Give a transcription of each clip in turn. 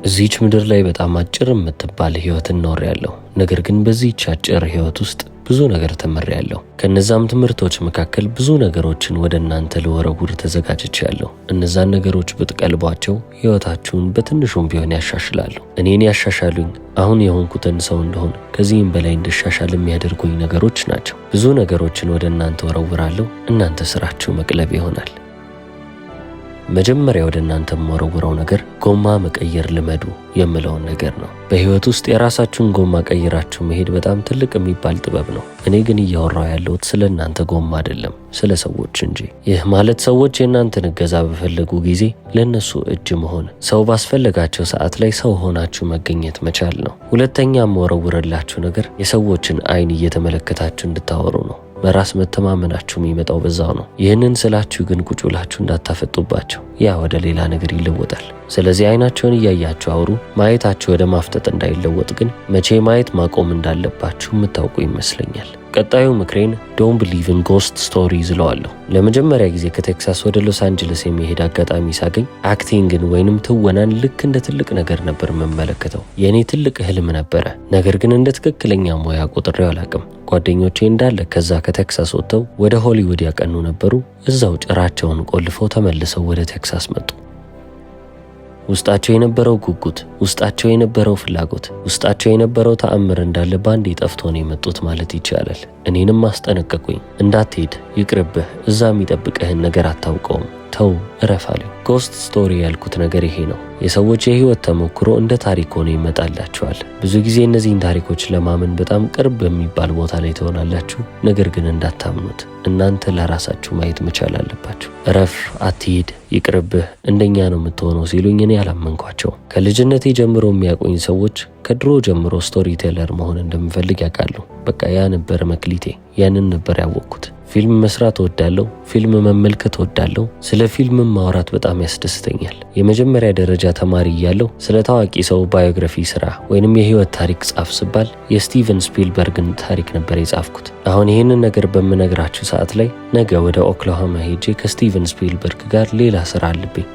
እዚች ምድር ላይ በጣም አጭር የምትባል ህይወትን ኖሬያለሁ። ነገር ግን በዚህች አጭር ህይወት ውስጥ ብዙ ነገር ተምሬያለሁ። ከነዛም ትምህርቶች መካከል ብዙ ነገሮችን ወደ እናንተ ልወረውር ተዘጋጅቻለሁ። እነዛን ነገሮች ብትቀልቧቸው ህይወታችሁን በትንሹም ቢሆን ያሻሽላሉ። እኔን ያሻሻሉኝ አሁን የሆንኩትን ሰው እንደሆን ከዚህም በላይ እንድሻሻል የሚያደርጉኝ ነገሮች ናቸው። ብዙ ነገሮችን ወደ እናንተ ወረውራለሁ። እናንተ ስራችሁ መቅለብ ይሆናል። መጀመሪያ ወደ እናንተ የምወረውረው ነገር ጎማ መቀየር ልመዱ የምለውን ነገር ነው። በህይወት ውስጥ የራሳችሁን ጎማ ቀይራችሁ መሄድ በጣም ትልቅ የሚባል ጥበብ ነው። እኔ ግን እያወራው ያለሁት ስለ እናንተ ጎማ አይደለም፣ ስለ ሰዎች እንጂ። ይህ ማለት ሰዎች የእናንተን እገዛ በፈለጉ ጊዜ ለነሱ እጅ መሆን፣ ሰው ባስፈለጋቸው ሰዓት ላይ ሰው ሆናችሁ መገኘት መቻል ነው። ሁለተኛ የምወረውርላችሁ ነገር የሰዎችን አይን እየተመለከታችሁ እንድታወሩ ነው። በራስ መተማመናችሁ የሚመጣው በዛው ነው። ይህንን ስላችሁ ግን ቁጭ ብላችሁ እንዳታፈጡባቸው፣ ያ ወደ ሌላ ነገር ይለወጣል። ስለዚህ አይናቸውን እያያችሁ አውሩ። ማየታችሁ ወደ ማፍጠጥ እንዳይለወጥ ግን መቼ ማየት ማቆም እንዳለባችሁ የምታውቁ ይመስለኛል። ቀጣዩ ምክሬን ዶንት ቢሊቭ ኢን ጎስት ስቶሪዝ እለዋለሁ። ለመጀመሪያ ጊዜ ከቴክሳስ ወደ ሎስ አንጀለስ የሚሄድ አጋጣሚ ሳገኝ አክቲንግን ወይንም ትወናን ልክ እንደ ትልቅ ነገር ነበር የምመለከተው። የእኔ ትልቅ ህልም ነበረ፣ ነገር ግን እንደ ትክክለኛ ሙያ ቆጥሬው አላቅም። ጓደኞቼ እንዳለ ከዛ ከቴክሳስ ወጥተው ወደ ሆሊውድ ያቀኑ ነበሩ። እዛው ጭራቸውን ቆልፈው ተመልሰው ወደ ቴክሳስ መጡ። ውስጣቸው የነበረው ጉጉት፣ ውስጣቸው የነበረው ፍላጎት፣ ውስጣቸው የነበረው ተአምር እንዳለ ባንዴ ጠፍቶ ነው የመጡት ማለት ይቻላል። እኔንም አስጠነቀቁኝ። እንዳትሄድ፣ ይቅርብህ፣ እዛ የሚጠብቅህን ነገር አታውቀውም፣ ተው፣ እረፍ አሉኝ። ጎስት ስቶሪ ያልኩት ነገር ይሄ ነው። የሰዎች የህይወት ተሞክሮ እንደ ታሪክ ሆኖ ይመጣላችኋል። ብዙ ጊዜ እነዚህን ታሪኮች ለማመን በጣም ቅርብ በሚባል ቦታ ላይ ትሆናላችሁ። ነገር ግን እንዳታምኑት፣ እናንተ ለራሳችሁ ማየት መቻል አለባችሁ። እረፍ፣ አትሂድ፣ ይቅርብህ፣ እንደኛ ነው የምትሆነው ሲሉኝ እኔ አላመንኳቸው። ከልጅነቴ ጀምሮ የሚያውቁኝ ሰዎች ከድሮ ጀምሮ ስቶሪ ቴለር መሆን እንደምፈልግ ያውቃሉ። በቃ ያ ነበር መክሊቴ፣ ያንን ነበር ያወቅኩት። ፊልም መስራት እወዳለሁ፣ ፊልም መመልከት እወዳለሁ፣ ስለ ፊልምም ማውራት በጣም ያስደስተኛል። የመጀመሪያ ደረጃ ተማሪ እያለሁ ስለ ታዋቂ ሰው ባዮግራፊ ስራ ወይንም የህይወት ታሪክ ጻፍ ስባል የስቲቨን ስፒልበርግን ታሪክ ነበር የጻፍኩት። አሁን ይህንን ነገር በምነግራችሁ ሰዓት ላይ ነገ ወደ ኦክላሆማ ሄጄ ከስቲቨን ስፒልበርግ ጋር ሌላ ስራ አለብኝ።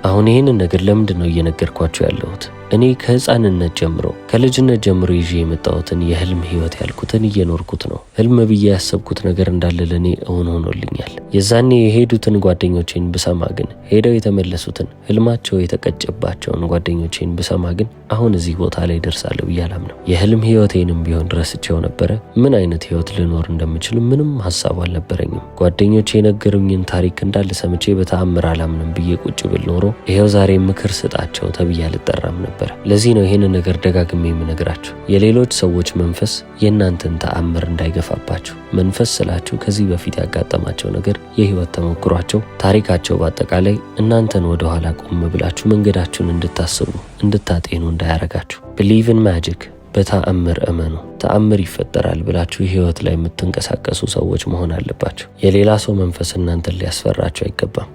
አሁን ይህንን ነገር ለምንድን ነው እየነገርኳችሁ ያለሁት? እኔ ከህፃንነት ጀምሮ ከልጅነት ጀምሮ ይዤ የመጣሁትን የህልም ህይወት ያልኩትን እየኖርኩት ነው። ህልም ብዬ ያሰብኩት ነገር እንዳለ ለእኔ እውን ሆኖልኛል። የዛኔ የሄዱትን ጓደኞቼን ብሰማ ግን፣ ሄደው የተመለሱትን ህልማቸው የተቀጨባቸውን ጓደኞቼን ብሰማ ግን አሁን እዚህ ቦታ ላይ ደርሳለሁ ብዬ አላምንም። የህልም ህይወቴንም ቢሆን ረስቼው ነበረ። ምን አይነት ህይወት ልኖር እንደምችል ምንም ሀሳብ አልነበረኝም። ጓደኞቼ የነገሩኝን ታሪክ እንዳለ ሰምቼ በተአምር አላምንም ብዬ ቁጭ ብል ኖሮ ይሄው ዛሬ ምክር ስጣቸው ተብዬ አልጠራም ነበር። ለዚህ ነው ይህንን ነገር ደጋግሜ የምነግራችሁ። የሌሎች ሰዎች መንፈስ የእናንተን ተአምር እንዳይገፋባችሁ። መንፈስ ስላችሁ ከዚህ በፊት ያጋጠማቸው ነገር፣ የህይወት ተሞክሯቸው፣ ታሪካቸው በአጠቃላይ እናንተን ወደ ኋላ ቆም ብላችሁ መንገዳችሁን እንድታስቡ እንድታጤኑ እንዳያረጋችሁ። ቢሊቭ ኢን ማጂክ፣ በተአምር እመኑ። ተአምር ይፈጠራል ብላችሁ ህይወት ላይ የምትንቀሳቀሱ ሰዎች መሆን አለባችሁ። የሌላ ሰው መንፈስ እናንተን ሊያስፈራችሁ አይገባም።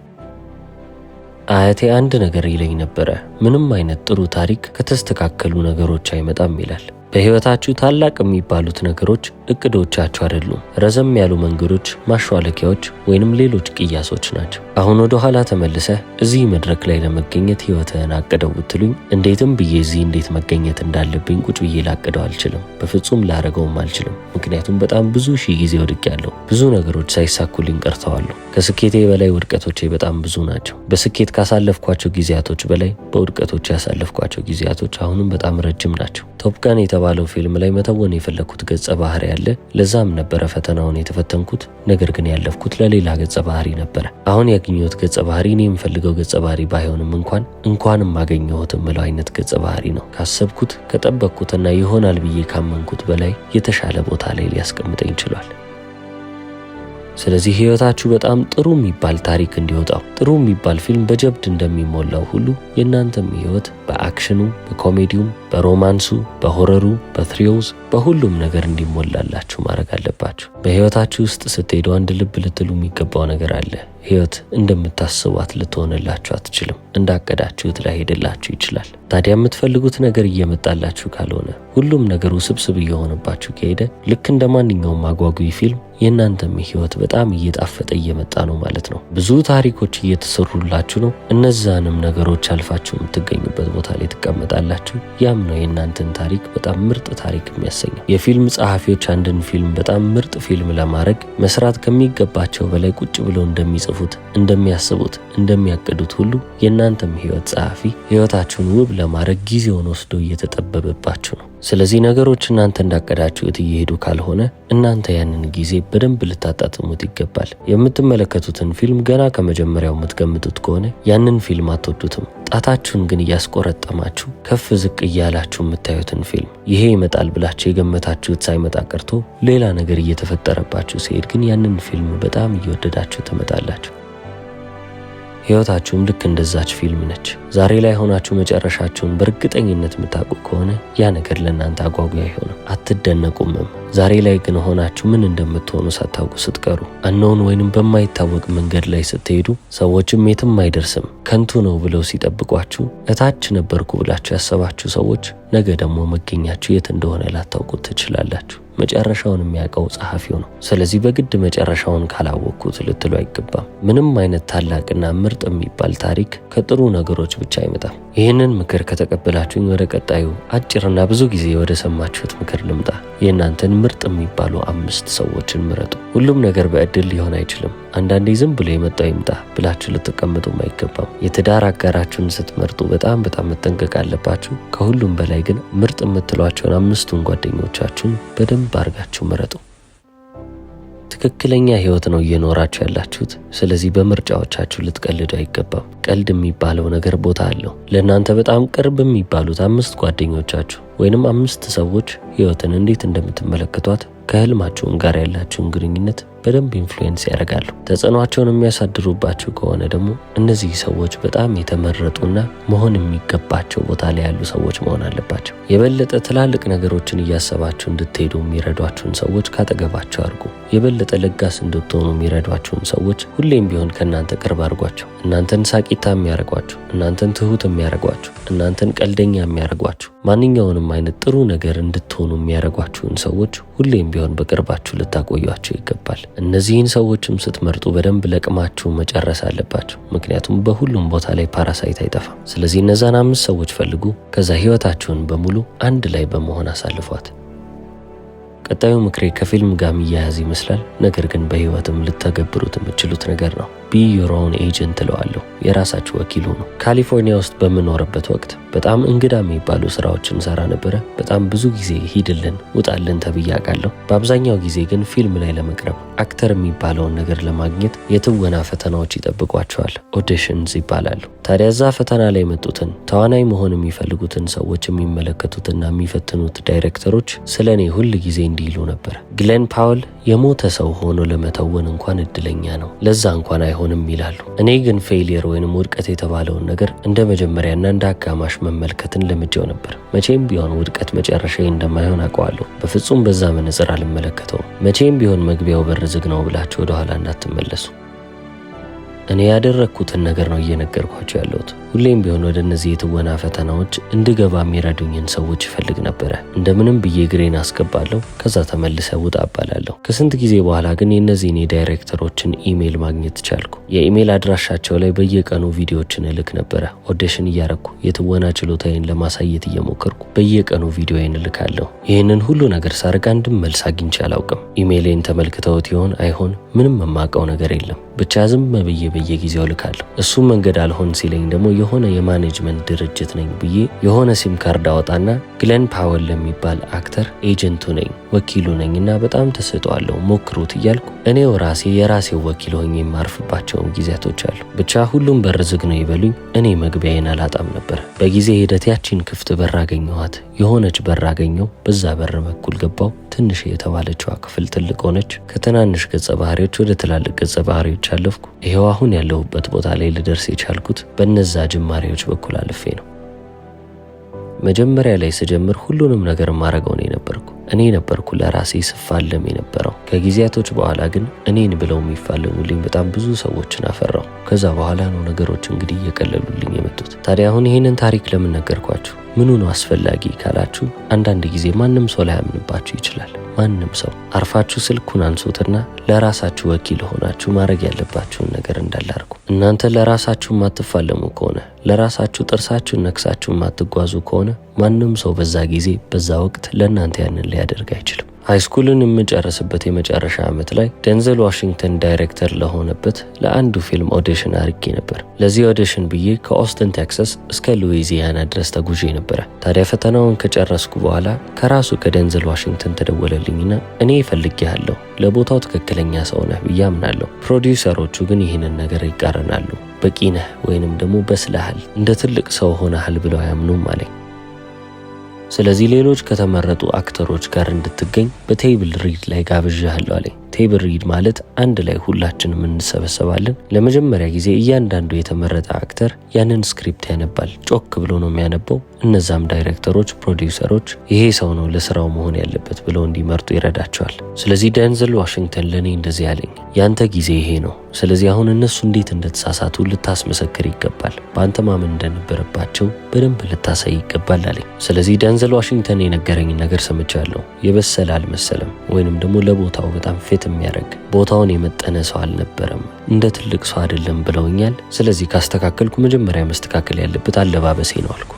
አያቴ አንድ ነገር ይለኝ ነበረ፣ ምንም አይነት ጥሩ ታሪክ ከተስተካከሉ ነገሮች አይመጣም ይላል። በህይወታችሁ ታላቅ የሚባሉት ነገሮች እቅዶቻችሁ አይደሉም። ረዘም ያሉ መንገዶች፣ ማሿለኪያዎች ወይንም ሌሎች ቅያሶች ናቸው። አሁን ወደ ኋላ ተመልሰህ እዚህ መድረክ ላይ ለመገኘት ህይወትህን አቅደው ብትሉኝ እንዴትም ብዬ እዚህ እንዴት መገኘት እንዳለብኝ ቁጭ ብዬ ላቅደው አልችልም። በፍጹም ላረገውም አልችልም። ምክንያቱም በጣም ብዙ ሺህ ጊዜ ወድቄያለሁ። ብዙ ነገሮች ሳይሳኩልኝ ቀርተዋል። ከስኬቴ በላይ ውድቀቶቼ በጣም ብዙ ናቸው። በስኬት ካሳለፍኳቸው ጊዜያቶች በላይ በውድቀቶች ያሳለፍኳቸው ጊዜያቶች አሁንም በጣም ረጅም ናቸው። ቶፕ ጋን የተባለው ፊልም ላይ መተወን የፈለኩት ገጸ ባህሪ ያለ፣ ለዛም ነበረ ፈተናውን የተፈተንኩት። ነገር ግን ያለፍኩት ለሌላ ገጸ ባህሪ ነበረ። አሁን ያገኘሁት ገጸ ባህሪ እኔ የምፈልገው ገጸ ባህሪ ባይሆንም እንኳንም አገኘሁት የምለው አይነት ገጸ ባህሪ ነው። ካሰብኩት ከጠበቅኩትና ይሆናል ብዬ ካመንኩት በላይ የተሻለ ቦታ ላይ ሊያስቀምጠኝ ችሏል። ስለዚህ ህይወታችሁ በጣም ጥሩ የሚባል ታሪክ እንዲወጣው፣ ጥሩ የሚባል ፊልም በጀብድ እንደሚሞላው ሁሉ የእናንተም ህይወት በአክሽኑ፣ በኮሜዲውም፣ በሮማንሱ፣ በሆረሩ፣ በትሪዮዝ፣ በሁሉም ነገር እንዲሞላላችሁ ማድረግ አለባችሁ። በህይወታችሁ ውስጥ ስትሄዱ አንድ ልብ ልትሉ የሚገባው ነገር አለ። ህይወት እንደምታስቧት ልትሆንላችሁ አትችልም። እንዳቀዳችሁት ላይሄድላችሁ ይችላል። ታዲያ የምትፈልጉት ነገር እየመጣላችሁ ካልሆነ፣ ሁሉም ነገር ውስብስብ እየሆነባችሁ ከሄደ ልክ እንደ ማንኛውም አጓጊ ፊልም የእናንተም ህይወት በጣም እየጣፈጠ እየመጣ ነው ማለት ነው። ብዙ ታሪኮች እየተሰሩላችሁ ነው። እነዛንም ነገሮች አልፋችሁ የምትገኙበት ቦታ ላይ ትቀመጣላችሁ። ያም ነው የእናንተን ታሪክ በጣም ምርጥ ታሪክ የሚያሰኘው። የፊልም ጸሐፊዎች አንድን ፊልም በጣም ምርጥ ፊልም ለማድረግ መስራት ከሚገባቸው በላይ ቁጭ ብለው እንደሚጽፉት፣ እንደሚያስቡት፣ እንደሚያቅዱት ሁሉ የእናንተም ህይወት ጸሐፊ ህይወታችሁን ውብ ለማድረግ ጊዜውን ወስዶ እየተጠበበባችሁ ነው። ስለዚህ ነገሮች እናንተ እንዳቀዳችሁት እየሄዱ ካልሆነ እናንተ ያንን ጊዜ በደንብ ልታጣጥሙት ይገባል። የምትመለከቱትን ፊልም ገና ከመጀመሪያው የምትገምቱት ከሆነ ያንን ፊልም አትወዱትም። ጣታችሁን ግን እያስቆረጠማችሁ ከፍ ዝቅ እያላችሁ የምታዩትን ፊልም ይሄ ይመጣል ብላችሁ የገመታችሁት ሳይመጣ ቀርቶ ሌላ ነገር እየተፈጠረባችሁ ሲሄድ ግን ያንን ፊልም በጣም እየወደዳችሁ ትመጣላችሁ። ህይወታችሁም ልክ እንደዛች ፊልም ነች። ዛሬ ላይ ሆናችሁ መጨረሻችሁን በእርግጠኝነት የምታውቁ ከሆነ ያ ነገር ለእናንተ አጓጊ አይሆንም፣ አትደነቁምም። ዛሬ ላይ ግን ሆናችሁ ምን እንደምትሆኑ ሳታውቁ ስትቀሩ፣ አነውን ወይንም በማይታወቅ መንገድ ላይ ስትሄዱ፣ ሰዎችም የትም አይደርስም ከንቱ ነው ብለው ሲጠብቋችሁ፣ እታች ነበርኩ ብላችሁ ያሰባችሁ ሰዎች ነገ ደግሞ መገኛችሁ የት እንደሆነ ላታውቁት ትችላላችሁ። መጨረሻውን የሚያውቀው ጸሐፊው ነው። ስለዚህ በግድ መጨረሻውን ካላወቅኩት ልትሉ አይገባም። ምንም አይነት ታላቅና ምርጥ የሚባል ታሪክ ከጥሩ ነገሮች ብቻ አይመጣም። ይህንን ምክር ከተቀበላችሁኝ ወደ ቀጣዩ አጭርና ብዙ ጊዜ ወደ ሰማችሁት ምክር ልምጣ። የእናንተን ምርጥ የሚባሉ 5 ሰዎችን ምረጡ። ሁሉም ነገር በእድል ሊሆን አይችልም። አንዳንዴ ዝም ብሎ የመጣው ይምጣ ብላችሁ ልትቀምጡም አይገባም። የትዳር አጋራችሁን ስትመርጡ በጣም መጠንቀቅ አለባችሁ። ከሁሉም በላይ ግን ምርጥ የምትሏቸውን 5ቱን ጓደኞቻችሁን በደንብ አድርጋችሁ ምረጡ። ትክክለኛ ህይወት ነው እየኖራችሁ ያላችሁት። ስለዚህ በምርጫዎቻችሁ ልትቀልዱ አይገባም። ቀልድ የሚባለው ነገር ቦታ አለው። ለእናንተ በጣም ቅርብ የሚባሉት 5 ጓደኞቻችሁ ወይንም 5 ሰዎች ህይወትን እንዴት እንደምትመለከቷት ከህልማችሁም ጋር ያላችሁን ግንኙነት በደንብ ኢንፍሉዌንስ ያደርጋሉ። ተጽዕኖአቸውን የሚያሳድሩባችሁ ከሆነ ደግሞ እነዚህ ሰዎች በጣም የተመረጡና መሆን የሚገባቸው ቦታ ላይ ያሉ ሰዎች መሆን አለባቸው። የበለጠ ትላልቅ ነገሮችን እያሰባችሁ እንድትሄዱ የሚረዷችሁን ሰዎች ካጠገባችሁ አድርጉ። የበለጠ ለጋስ እንድትሆኑ የሚረዷችሁን ሰዎች ሁሌም ቢሆን ከእናንተ ቅርብ አድርጓቸው። እናንተን ሳቂታ የሚያደርጓችሁ፣ እናንተን ትሁት የሚያደርጓችሁ፣ እናንተን ቀልደኛ የሚያደርጓችሁ፣ ማንኛውንም አይነት ጥሩ ነገር እንድትሆኑ የሚያደርጓችሁን ሰዎች ሁሌም ቢሆን በቅርባችሁ ልታቆዩአቸው ይገባል። እነዚህን ሰዎችም ስትመርጡ በደንብ ለቅማችሁ መጨረስ አለባችሁ። ምክንያቱም በሁሉም ቦታ ላይ ፓራሳይት አይጠፋም። ስለዚህ እነዛን 5 ሰዎች ፈልጉ። ከዛ ህይወታችሁን በሙሉ አንድ ላይ በመሆን አሳልፏት። ቀጣዩ ምክሬ ከፊልም ጋር የሚያያዝ ይመስላል፣ ነገር ግን በህይወትም ልተገብሩት የምትችሉት ነገር ነው። ቢ ዮር ኦውን ኤጀንት እለዋለሁ። የራሳችሁ ወኪል ሁኑ። ካሊፎርኒያ ውስጥ በምኖርበት ወቅት በጣም እንግዳ የሚባሉ ስራዎችን ሰራ ነበረ። በጣም ብዙ ጊዜ ሂድልን ውጣልን ተብዬ አውቃለሁ። በአብዛኛው ጊዜ ግን ፊልም ላይ ለመቅረብ አክተር የሚባለውን ነገር ለማግኘት የትወና ፈተናዎች ይጠብቋቸዋል። ኦዲሽንስ ይባላሉ። ታዲያ እዛ ፈተና ላይ የመጡትን ተዋናይ መሆን የሚፈልጉትን ሰዎች የሚመለከቱትና የሚፈትኑት ዳይሬክተሮች ስለ እኔ ሁል ጊዜ እንዲህ ይሉ ነበር። ግሌን ፓውል የሞተ ሰው ሆኖ ለመተወን እንኳን እድለኛ ነው፣ ለዛ እንኳን አይሆንም ይላሉ። እኔ ግን ፌሊየር ወይንም ውድቀት የተባለውን ነገር እንደ መጀመሪያና እንደ አጋማሽ መመልከትን ለምጄው ነበር። መቼም ቢሆን ውድቀት መጨረሻዬ እንደማይሆን አውቀዋለሁ። በፍጹም በዛ መነጽር አልመለከተውም። መቼም ቢሆን መግቢያው በር ዝግ ነው ብላችሁ ወደ ኋላ እንዳትመለሱ። እኔ ያደረግኩትን ነገር ነው እየነገርኳቸው ያለሁት። ሁሌም ቢሆን ወደ እነዚህ የትወና ፈተናዎች እንድገባ የሚረዱኝን ሰዎች እፈልግ ነበረ። እንደምንም ብዬ ግሬን አስገባለሁ፣ ከዛ ተመልሰ ውጣ እባላለሁ። ከስንት ጊዜ በኋላ ግን የእነዚህን የዳይሬክተሮችን ኢሜይል ማግኘት ቻልኩ። የኢሜይል አድራሻቸው ላይ በየቀኑ ቪዲዮዎችን እልክ ነበረ። ኦዲሽን እያረኩ የትወና ችሎታዬን ለማሳየት እየሞከርኩ በየቀኑ ቪዲዮዬን እልካለሁ። ይህንን ሁሉ ነገር ሳርግ አንድም መልስ አግኝቼ አላውቅም። ኢሜይሌን ተመልክተውት ይሆን አይሆን ምንም የማውቀው ነገር የለም። ብቻ ዝም ብዬ በየጊዜው እልካለሁ። እሱም መንገድ አልሆን ሲለኝ ደግሞ የሆነ የማኔጅመንት ድርጅት ነኝ ብዬ የሆነ ሲም ካርድ አወጣና ግሌን ፓወል ለሚባል አክተር ኤጀንቱ ነኝ ወኪሉ ነኝና በጣም ተሰጥቷለሁ ሞክሩት እያልኩ እኔው ራሴ የራሴው ወኪል ሆኜ የማርፍባቸውን ጊዜያቶች አሉ። ብቻ ሁሉም በር ዝግ ነው ይበሉኝ፣ እኔ መግቢያዬን አላጣም ነበር። በጊዜ ሂደት ያቺን ክፍት በር አገኘኋት። የሆነች በር አገኘው። በዛ በር በኩል ገባው። ትንሽ የተባለችዋ ክፍል ትልቅ ሆነች። ከትናንሽ ገጸ ባህሪዎች ወደ ትላልቅ ገጸ ባህሪዎች አለፍኩ። ይሄው አሁን ያለሁበት ቦታ ላይ ልደርስ የቻልኩት በነዛ ጅማሬዎች በኩል አልፌ ነው። መጀመሪያ ላይ ስጀምር ሁሉንም ነገር ማረገው ነው የነበርኩ። እኔ ነበርኩ ለራሴ ስፋለም የነበረው። ከጊዜያቶች በኋላ ግን እኔን ብለው የሚፋለሙልኝ በጣም ብዙ ሰዎችን አፈራው። ከዛ በኋላ ነው ነገሮች እንግዲህ እየቀለሉልኝ የመጡት። ታዲያ አሁን ይህንን ታሪክ ለምን ነገርኳችሁ? ምኑ ነው አስፈላጊ ካላችሁ፣ አንዳንድ ጊዜ ማንም ሰው ላያምንባችሁ ይችላል። ማንም ሰው አርፋችሁ ስልኩን አንሱትና ለራሳችሁ ወኪል ሆናችሁ ማድረግ ያለባችሁን ነገር እንዳላርጉ። እናንተ ለራሳችሁ ማትፋለሙ ከሆነ፣ ለራሳችሁ ጥርሳችሁን ነክሳችሁ ማትጓዙ ከሆነ ማንም ሰው በዛ ጊዜ በዛ ወቅት ለእናንተ ያንን ሊያደርግ አይችልም። ሃይስኩልን የምጨርስበት የመጨረሻ ዓመት ላይ ደንዘል ዋሽንግተን ዳይሬክተር ለሆነበት ለአንዱ ፊልም ኦዲሽን አድርጌ ነበር። ለዚህ ኦዲሽን ብዬ ከኦስትን ቴክሳስ እስከ ሉዊዚያና ድረስ ተጉዤ ነበረ። ታዲያ ፈተናውን ከጨረስኩ በኋላ ከራሱ ከደንዘል ዋሽንግተን ተደወለልኝና እኔ እፈልግሃለሁ፣ ለቦታው ትክክለኛ ሰው ነህ ብዬ አምናለሁ። ፕሮዲውሰሮቹ ግን ይህንን ነገር ይቃረናሉ። በቂ ነህ ወይንም ደግሞ በስለሃል፣ እንደ ትልቅ ሰው ሆነሃል ብለው አያምኑም አለኝ። ስለዚህ ሌሎች ከተመረጡ አክተሮች ጋር እንድትገኝ በቴብል ሪድ ላይ ጋብዣለሁ አለኝ። ቴብል ሪድ ማለት አንድ ላይ ሁላችንም እንሰበሰባለን። ለመጀመሪያ ጊዜ እያንዳንዱ የተመረጠ አክተር ያንን ስክሪፕት ያነባል። ጮክ ብሎ ነው የሚያነበው። እነዛም ዳይሬክተሮች፣ ፕሮዲውሰሮች ይሄ ሰው ነው ለስራው መሆን ያለበት ብለው እንዲመርጡ ይረዳቸዋል። ስለዚህ ደንዘል ዋሽንግተን ለኔ እንደዚህ ያለኝ፣ ያንተ ጊዜ ይሄ ነው። ስለዚህ አሁን እነሱ እንዴት እንደተሳሳቱ ልታስመሰክር ይገባል። በአንተ ማመን እንደነበረባቸው በደንብ ልታሳይ ይገባል አለኝ። ስለዚህ ደንዘል ዋሽንግተን የነገረኝ ነገር ሰምቻለሁ። የበሰለ አልመሰለም፣ ወይንም ደግሞ ለቦታው በጣም ፊት የሚያደርግ ቦታውን የመጠነ ሰው አልነበረም፣ እንደ ትልቅ ሰው አይደለም ብለውኛል። ስለዚህ ካስተካከልኩ መጀመሪያ መስተካከል ያለበት አለባበሴ ነው አልኩ።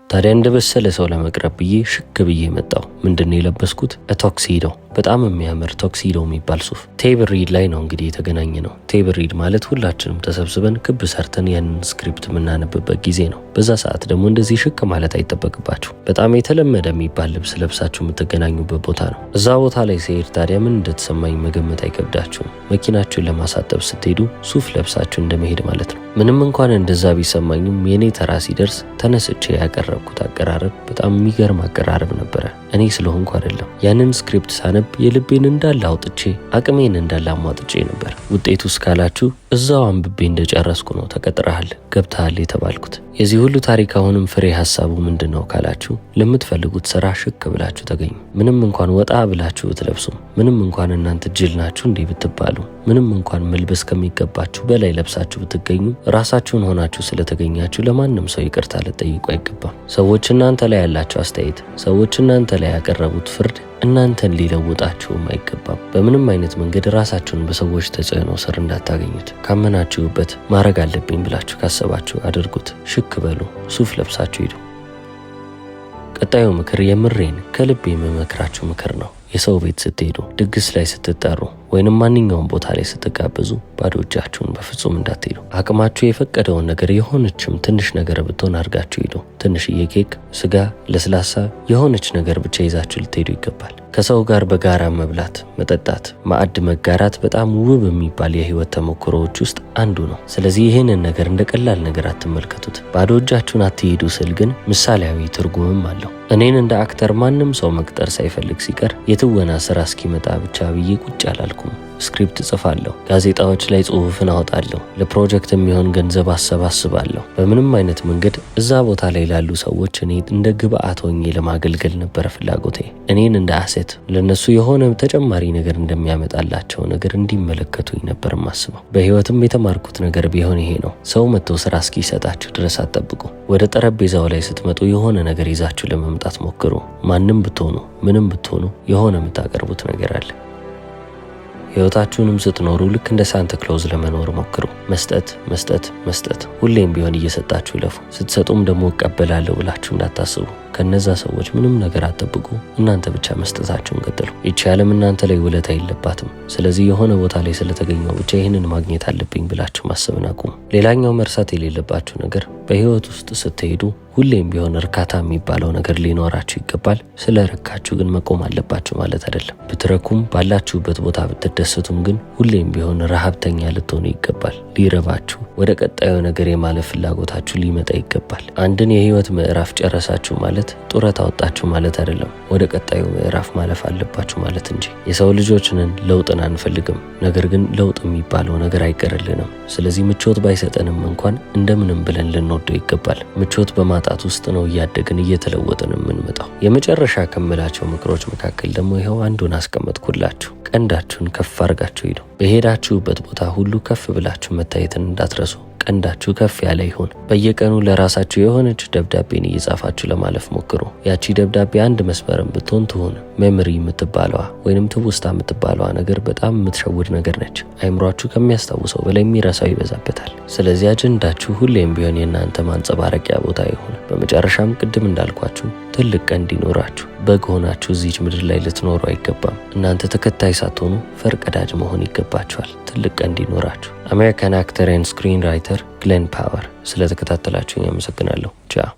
ታዲያ እንደ በሰለ ሰው ለመቅረብ ብዬ ሽክ ብዬ መጣው። ምንድነው የለበስኩት? ቶክሲዶ፣ በጣም የሚያምር ቶክሲዶ የሚባል ሱፍ። ቴብል ሪድ ላይ ነው እንግዲህ የተገናኘ ነው። ቴብል ሪድ ማለት ሁላችንም ተሰብስበን ክብ ሰርተን ያንን ስክሪፕት የምናነብበት ጊዜ ነው። በዛ ሰዓት ደግሞ እንደዚህ ሽክ ማለት አይጠበቅባችሁ። በጣም የተለመደ የሚባል ልብስ ለብሳችሁ የምትገናኙበት ቦታ ነው። እዛ ቦታ ላይ ሲሄድ ታዲያ ምን እንደተሰማኝ መገመት አይከብዳችሁም። መኪናችሁን ለማሳጠብ ስትሄዱ ሱፍ ለብሳችሁ እንደመሄድ ማለት ነው። ምንም እንኳን እንደዛ ቢሰማኝም የኔ ተራ ሲደርስ ተነስቼ ያቀረብኩት አቀራረብ በጣም የሚገርም አቀራረብ ነበረ። እኔ ስለሆንኩ አይደለም። ያንን ስክሪፕት ሳነብ የልቤን እንዳለ አውጥቼ አቅሜን እንዳለ አሟጥጬ ነበር። ውጤቱ እስካላችሁ እዛው አንብቤ እንደጨረስኩ ነው ተቀጥረሃል፣ ገብተሃል የተባልኩት። የዚህ ሁሉ ታሪክ አሁንም ፍሬ ሀሳቡ ምንድን ነው ካላችሁ፣ ለምትፈልጉት ስራ ሽክ ብላችሁ ተገኙ። ምንም እንኳን ወጣ ብላችሁ ብትለብሱም፣ ምንም እንኳን እናንተ ጅል ናችሁ እንዲህ ብትባሉ፣ ምንም እንኳን መልበስ ከሚገባችሁ በላይ ለብሳችሁ ብትገኙ፣ ራሳችሁን ሆናችሁ ስለተገኛችሁ ለማንም ሰው ይቅርታ ልትጠይቁ አይገባም። ሰዎች እናንተ ላይ ያላቸው አስተያየት፣ ሰዎች እናንተ ላይ ያቀረቡት ፍርድ እናንተን ሊለውጣችሁም አይገባም። በምንም አይነት መንገድ ራሳችሁን በሰዎች ተጽዕኖ ስር እንዳታገኙት። ካመናችሁበት ማድረግ አለብኝ ብላችሁ ካሰባችሁ አድርጉት። ሽክ በሉ፣ ሱፍ ለብሳችሁ ሂዱ። ቀጣዩ ምክር የምሬን ከልብ የምመክራችሁ ምክር ነው። የሰው ቤት ስትሄዱ፣ ድግስ ላይ ስትጠሩ፣ ወይንም ማንኛውም ቦታ ላይ ስትጋበዙ ባዶ እጃችሁን በፍጹም እንዳትሄዱ። አቅማችሁ የፈቀደውን ነገር የሆነችም ትንሽ ነገር ብትሆን አድርጋችሁ ሂዱ። ትንሽዬ ኬክ፣ ስጋ፣ ለስላሳ የሆነች ነገር ብቻ ይዛችሁ ልትሄዱ ይገባል። ከሰው ጋር በጋራ መብላት፣ መጠጣት፣ ማዕድ መጋራት በጣም ውብ የሚባል የህይወት ተሞክሮዎች ውስጥ አንዱ ነው። ስለዚህ ይህንን ነገር እንደ ቀላል ነገር አትመልከቱት። ባዶ እጃችሁን አትሄዱ ስል ግን ምሳሌያዊ ትርጉምም አለው። እኔን እንደ አክተር ማንም ሰው መቅጠር ሳይፈልግ ሲቀር የትወና ስራ እስኪመጣ ብቻ ብዬ ቁጭ አላልኩም። ስክሪፕት ጽፋለሁ፣ ጋዜጣዎች ላይ ጽሑፍን አወጣለሁ፣ ለፕሮጀክት የሚሆን ገንዘብ አሰባስባለሁ። በምንም አይነት መንገድ እዛ ቦታ ላይ ላሉ ሰዎች እኔ እንደ ግብአት ሆኜ ለማገልገል ነበረ ፍላጎቴ። እኔን እንደ አሴት ለነሱ የሆነ ተጨማሪ ነገር እንደሚያመጣላቸው ነገር እንዲመለከቱኝ ነበር ማስበው። በህይወትም የተማርኩት ነገር ቢሆን ይሄ ነው። ሰው መጥቶ ስራ እስኪሰጣችሁ ድረስ አትጠብቁ። ወደ ጠረጴዛው ላይ ስትመጡ የሆነ ነገር ይዛችሁ ለመምጣት ሞክሩ። ማንም ብትሆኑ ምንም ብትሆኑ የሆነ የምታቀርቡት ነገር አለ። ህይወታችሁንም ስትኖሩ ልክ እንደ ሳንታ ክሎዝ ለመኖር ሞክሩ። መስጠት መስጠት መስጠት፣ ሁሌም ቢሆን እየሰጣችሁ ለፉ። ስትሰጡም ደግሞ እቀበላለሁ ብላችሁ እንዳታስቡ። ከነዛ ሰዎች ምንም ነገር አትጠብቁ። እናንተ ብቻ መስጠታችሁን ቀጥሉ። ይቺ ዓለም እናንተ ላይ ውለታ የለባትም። ስለዚህ የሆነ ቦታ ላይ ስለተገኘው ብቻ ይህንን ማግኘት አለብኝ ብላችሁ ማሰብን አቁሙ። ሌላኛው መርሳት የሌለባችሁ ነገር በህይወት ውስጥ ስትሄዱ ሁሌም ቢሆን እርካታ የሚባለው ነገር ሊኖራችሁ ይገባል። ስለ ረካችሁ ግን መቆም አለባችሁ ማለት አይደለም። ብትረኩም ባላችሁበት ቦታ ብትደሰቱም ግን ሁሌም ቢሆን ረሃብተኛ ልትሆኑ ይገባል። ሊረባችሁ፣ ወደ ቀጣዩ ነገር የማለፍ ፍላጎታችሁ ሊመጣ ይገባል። አንድን የህይወት ምዕራፍ ጨረሳችሁ ማለት ማለት ጡረታ ወጣችሁ ማለት አይደለም፣ ወደ ቀጣዩ ምዕራፍ ማለፍ አለባችሁ ማለት እንጂ። የሰው ልጆችንን ለውጥን አንፈልግም፣ ነገር ግን ለውጥ የሚባለው ነገር አይቀርልንም። ስለዚህ ምቾት ባይሰጠንም እንኳን እንደምንም ብለን ልንወደው ይገባል። ምቾት በማጣት ውስጥ ነው እያደግን እየተለወጥን የምንመጣው። የመጨረሻ ከምላቸው ምክሮች መካከል ደግሞ ይኸው አንዱን አስቀመጥኩላችሁ። ቀንዳችሁን ከፍ አድርጋችሁ ሂዱ። በሄዳችሁበት ቦታ ሁሉ ከፍ ብላችሁ መታየትን እንዳትረሱ። ቀንዳችሁ ከፍ ያለ ይሁን። በየቀኑ ለራሳችሁ የሆነች ደብዳቤን እየጻፋችሁ ለማለፍ ሞክሩ። ያቺ ደብዳቤ አንድ መስመርም ብትሆን ትሁን። ሜሞሪ የምትባለዋ ወይንም ትውስታ የምትባለዋ ነገር በጣም የምትሸውድ ነገር ነች። አይምሯችሁ ከሚያስታውሰው በላይ የሚረሳው ይበዛበታል። ስለዚህ አጀንዳችሁ ሁሌም ቢሆን የእናንተ ማንጸባረቂያ ቦታ ይሁን። በመጨረሻም ቅድም እንዳልኳችሁ ትልቅ ቀንድ ይኖራችሁ። በግ ሆናችሁ እዚች ምድር ላይ ልትኖሩ አይገባም። እናንተ ተከታይ ሳትሆኑ ፈርቀዳጅ መሆን ይገባችኋል። ትልቅ ቀንድ ይኖራችሁ። አሜሪካን አክተር ኤንድ ስክሪን ራይተር ግሌን ፓወር። ስለተከታተላችሁኝ አመሰግናለሁ። ቻው።